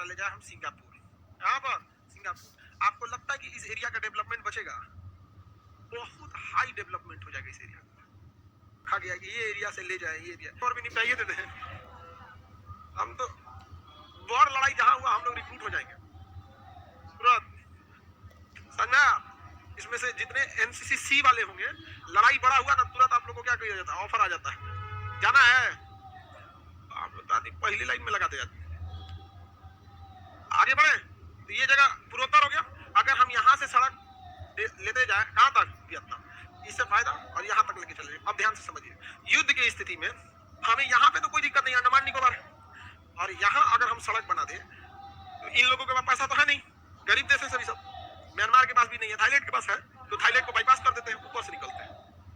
चले जाए हम सिंगापुर, यहाँ पर सिंगापुर, आपको लगता है कि इस एरिया का डेवलपमेंट बचेगा? बहुत हाई डेवलपमेंट हो जाएगा इस एरिया का। खा गया कि ये एरिया से ले जाए, ये एरिया और भी निपटाइए देते हैं हम तो। बड़ लड़ाई जहां हुआ हम लोग रिक्रूट हो जाएंगे तुरंत, समझा? इसमें से जितने एनसीसी वाले होंगे, लड़ाई बड़ा हुआ ना तुरंत आप लोगों को क्या किया जाता है, ऑफर आ जाता है, जाना है, आप बता दी पहली लाइन में लगाते जाते। आगे बढ़े तो ये जगह पूर्वोत्तर हो गया। अगर हम यहाँ से सड़क लेते जाए कहाँ तक, वियतनाम, इससे फायदा, और यहाँ तक लेके चले। अब ध्यान से समझिए, युद्ध की स्थिति में हमें यहाँ पे तो कोई दिक्कत नहीं, अंडमान निकोबार, और यहाँ अगर हम सड़क बना दे तो इन लोगों के पास पैसा तो है नहीं, गरीब देश है सभी सब, म्यांमार के पास भी नहीं है, थाईलैंड के पास है, तो थाईलैंड को बाईपास कर देते हैं, ऊपर से निकलते हैं,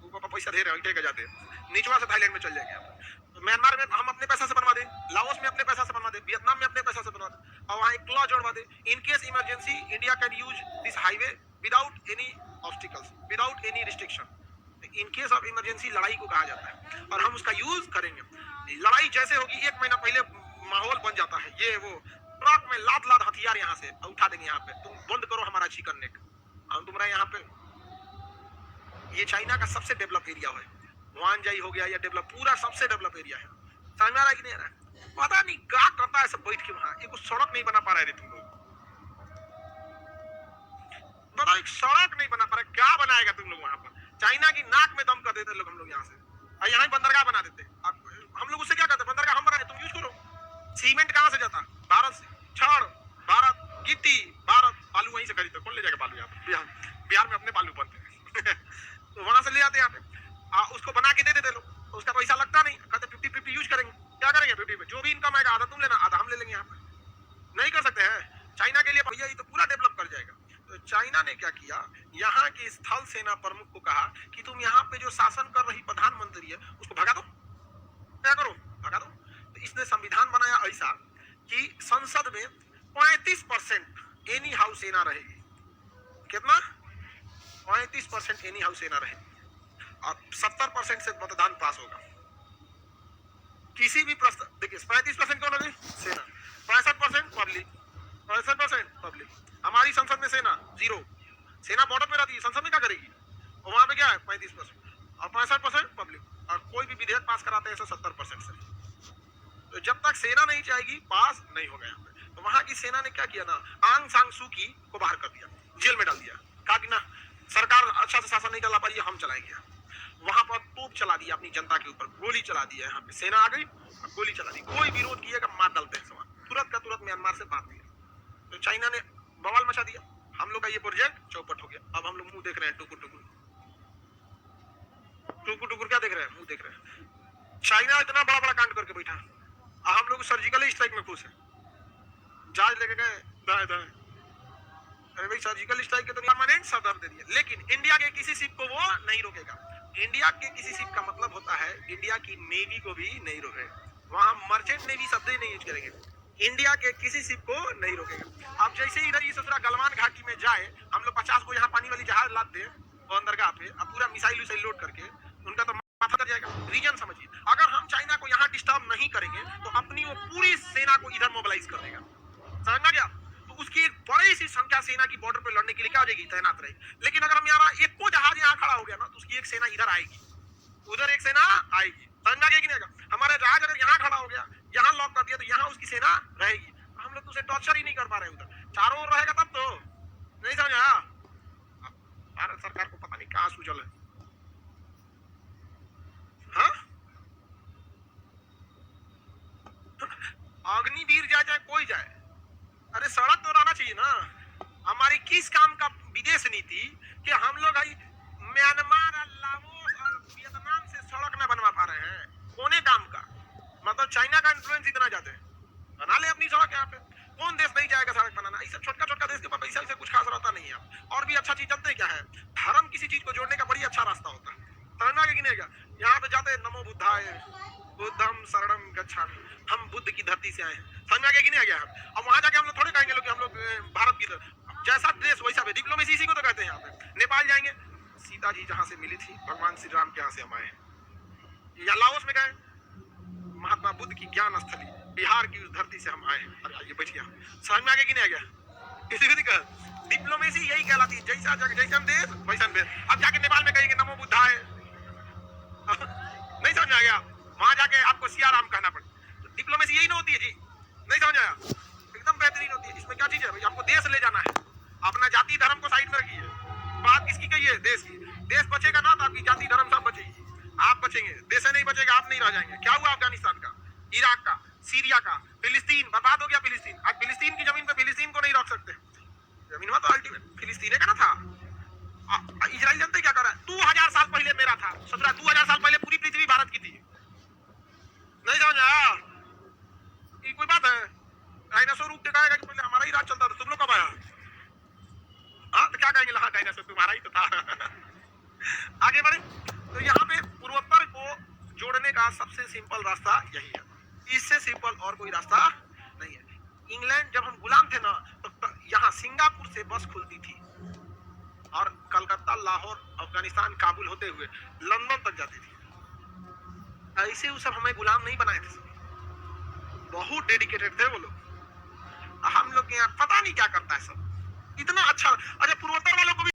ऊपर पैसा दे रहे हैं, जाते हैं, निचवा से थाईलैंड में चल जाएंगे। तो म्यांमार में हम अपने पैसा से बनवा दें, लाओस में अपने पैसा से बनवा दें, वियतनाम में अपने पैसा से बनवा दें, और वहाँ एक क्लॉज जोड़वा दें, in case emergency India can use this highway without any obstacles, without any restriction. In case of emergency लड़ाई को कहा जाता है, और हम उसका यूज करेंगे। लड़ाई जैसे होगी 1 महीना पहले माहौल बन जाता है, ये वो ट्रक में लाद लाद हथियार यहाँ से उठा देंगे, यहाँ पे तुम बंद करो हमारा चिकन नेक, हम तुम्हारा यहाँ पे। ये चाइना का सबसे डेवलप एरिया है, वानजाई हो गया, या डेवलप पूरा सबसे डेवलप एरिया है, समझ में आ रहा है कि नहीं आ रहा है? पता नहीं क्या करता है सब बैठ के वहां, एक सड़क नहीं बना पा रहे तुम लोग, बड़ा एक सड़क नहीं बना पा रहे, क्या बनाएगा तुम लोग वहां पर? चाइना की नाक में दम कर देते लोग हम लोग यहाँ से, और यहाँ बंदरगाह बना देते। हम लोग उससे क्या करते, बंदरगाह हम बनाए, तुम यूज करो। सीमेंट कहाँ से जाता, भारत से, छड़ भारत, गिट्टी भारत, बालू वहीं से खरीदते, कौन ले जाएगा बालू यहाँ पे? बिहार में अपने बालू बनते हैं तो वहां से ले आते यहाँ पे, उसको बना के दे देते लोग, तो उसका पैसा लगता नहीं, कहते 50-50 यूज करेंगे। क्या करेंगे 50 पे, जो भी इनकम आएगा आधा तुम लेना, आधा हम ले लेंगे। यहाँ पे नहीं कर सकते हैं चाइना के लिए, भैया ये तो पूरा डेवलप कर जाएगा। तो चाइना ने क्या किया, यहाँ की स्थल सेना प्रमुख को कहा कि तुम यहाँ पे जो शासन कर रही प्रधानमंत्री है उसको भगा दो, क्या करो, भगा दो। तो इसने संविधान बनाया ऐसा कि संसद में 35% एनी हाउस सेना रहेगी। कितना? 35% एनी हाउस सेना रहेगी, और 70% से मतदान पास होगा। किसी भी प्रस्ताव, देखिए 35% कौन होगी, सेना, 65% पब्लिक, 65% पब्लिक। हमारी संसद में सेना 0, सेना बॉर्डर पे रहती है, संसद में क्या करेगी, और वहां पे क्या है 35% और 65% पब्लिक, और कोई भी विधेयक पास कराते हैं 170% से। तो जब तक सेना नहीं चाहेगी पास नहीं होगा यहाँ पे। तो वहां की सेना ने क्या किया ना, आंग सांग सू की को बाहर कर दिया, जेल में डाल दिया, कहा कि ना सरकार अच्छा से शासन नहीं चला पा रही है, हम चलाएंगे। वहां पर तोप चला दिया अपनी जनता के ऊपर, गोली चला दिया, यहाँ पे सेना आ गई और गोली चला दी, कोई विरोध किएगा मार डालते हैं समान, तुरंत का तुरंत म्यांमार से बात दिया। तो चाइना ने बवाल मचा दिया, हम लोग का ये प्रोजेक्ट चौपट हो गया। अब हम लोग मुंह देख रहे हैं, टुकुर टुकुर टुकुर टुकुर, क्या देख रहे हैं, मुंह देख रहे हैं। चाइना इतना बड़ा बड़ा कांड करके बैठा, हम लोग सर्जिकल स्ट्राइक में खुश है, जहाज लेके गए दाएं दाएं, अरे भाई सर्जिकल स्ट्राइक के तो परमानेंट सदर दे दिया, लेकिन इंडिया के किसी शिप को वो नहीं रोकेगा। इंडिया के किसी शिप का मतलब होता है इंडिया की नेवी को भी नहीं रोकेगा, वहां मर्चेंट नेवी शब्द ही नहीं यूज करेंगे, इंडिया के किसी शिप को नहीं रोकेगा। अब जैसे इधर ये ससुरा गलवान घाटी में जाए, हम लोग 50 को यहाँ पानी वाली जहाज लाद दे बंदरगाह पे, अब पूरा मिसाइल विसाइल लोड करके, उनका तो माथा कर जाएगा। रीजन समझिए, अगर हम चाइना को यहाँ डिस्टर्ब नहीं करेंगे तो अपनी वो पूरी सेना को इधर मोबिलाइज कर देगा, समझना क्या? तो उसकी एक बड़ी सी संख्या सेना की बॉर्डर पे लड़ने के लिए क्या हो जाएगी, तैनात रहेगी। लेकिन अगर हम यहाँ एक को जहाज यहाँ खड़ा हो गया ना, तो उसकी एक सेना इधर आएगी, उधर एक सेना आएगी, समझना क्या कि नहीं आएगा? हमारे जहाज अगर यहाँ खड़ा हो गया, यहाँ लॉक कर दिया, तो यहाँ उसकी सेना रहेगी। हम लोग तो उसे टॉर्चर ही नहीं कर पा रहे, उधर चारों ओर रहेगा तब तो, नहीं समझा? भारत सरकार को पता नहीं कहाँ सूझल है। हाँ, अग्निवीर जाए चाहे कोई जाए, अरे सड़क तो रहना चाहिए ना। हमारी किस काम का विदेश नीति कि हम लोग म्यांमार, लाओस और वियतनाम से सड़क न बनवा पा रहे हैं, कोने काम का मतलब चाइना का इन्फ्लुएंस इतना ज्यादा है, बना ले अपनी सड़क यहाँ पे। कौन देश नहीं जाएगा सड़क बनाना, इसे छोटका छोटका देश के पास पैसा से कुछ खास रहता नहीं है। और भी अच्छा चीज जानते क्या है, धर्म किसी चीज को जोड़ने का बड़ी अच्छा रास्ता होता है, समझना कि नहीं? यहाँ पे जाते नमो बुद्धाय बुद्धम शरणम गच्छामि, हम बुद्ध की धरती से आए हैं, समझ में कि नहीं आ गया? अब वहां जाके हम लोग थोड़े कहेंगे लोग कि हम लोग भारत की जैसा ड्रेस वैसा भी, डिप्लोमेसी इसी को तो कहते हैं। यहाँ पे नेपाल जाएंगे, सीता जी जहां से मिली थी भगवान श्री राम के यहाँ से हम आए। या लाओस में गए, महात्मा बुद्ध की ज्ञान स्थली, बिहार की उस धरती से हम आए हैं। अरे ये बच गया, समझ में आ गया कि नहीं आ गया? किसी को दिक्कत? डिप्लोमेसी यही कहलाती है, जैसा जगह जैसन देश वैसन भेष। अब जाके नेपाल में कहेंगे नमो बुद्धाय, नहीं समझ में आ गया? वहां जाके आपको सियाराम कहना पड़े। तो डिप्लोमेसी यही ना होती है जी, नहीं समझ आया? एकदम बेहतरीन होती है। इसमें क्या चीज है भाई, आपको देश ले जाना है, अपना जाति धर्म को साइड में रखिए, बात किसकी कही है? देश की। देश बचेगा ना तो आपकी जाति धर्म सब बचेगी, आप बचेंगे। देश नहीं बचेगा, आप नहीं रह जाएंगे। क्या हुआ अफगानिस्तान का, इराक का, सीरिया का, फिलिस्तीन बर्बाद हो गया। फिलिस्तीन, आज फिलिस्तीन की जमीन पे फिलिस्तीन को नहीं रख सकते। जमीन में तो अल्टीमेट फिलिस्तीन का ना था। इजराइल जानते क्या कर रहा है? 2000 साल पहले मेरा था, 2000 साल पहले पूरी पृथ्वी भारत की थी। नहीं समझ आया? ये कोई बात है? डायनासोर रूप दिखाएगा कि पहले हमारा ही राज चलता था, तुम लोग कब आया? हाँ तो क्या कहेंगे, हाँ डायनासोर तुम्हारा ही तो था। आगे बढ़े तो यहाँ पे पूर्वोत्तर को जोड़ने का सबसे सिंपल रास्ता यही है, इससे सिंपल और कोई रास्ता नहीं है। इंग्लैंड जब हम गुलाम थे ना तो यहाँ सिंगापुर से बस खुलती थी और कलकत्ता, लाहौर, अफगानिस्तान, काबुल होते हुए लंदन तक जाती थी। ऐसे वो सब हमें गुलाम नहीं बनाए थे, बहुत डेडिकेटेड थे वो लोग। हम लोग के यहाँ पता नहीं क्या करता है सब, इतना अच्छा। अरे पूर्वोत्तर वालों को भी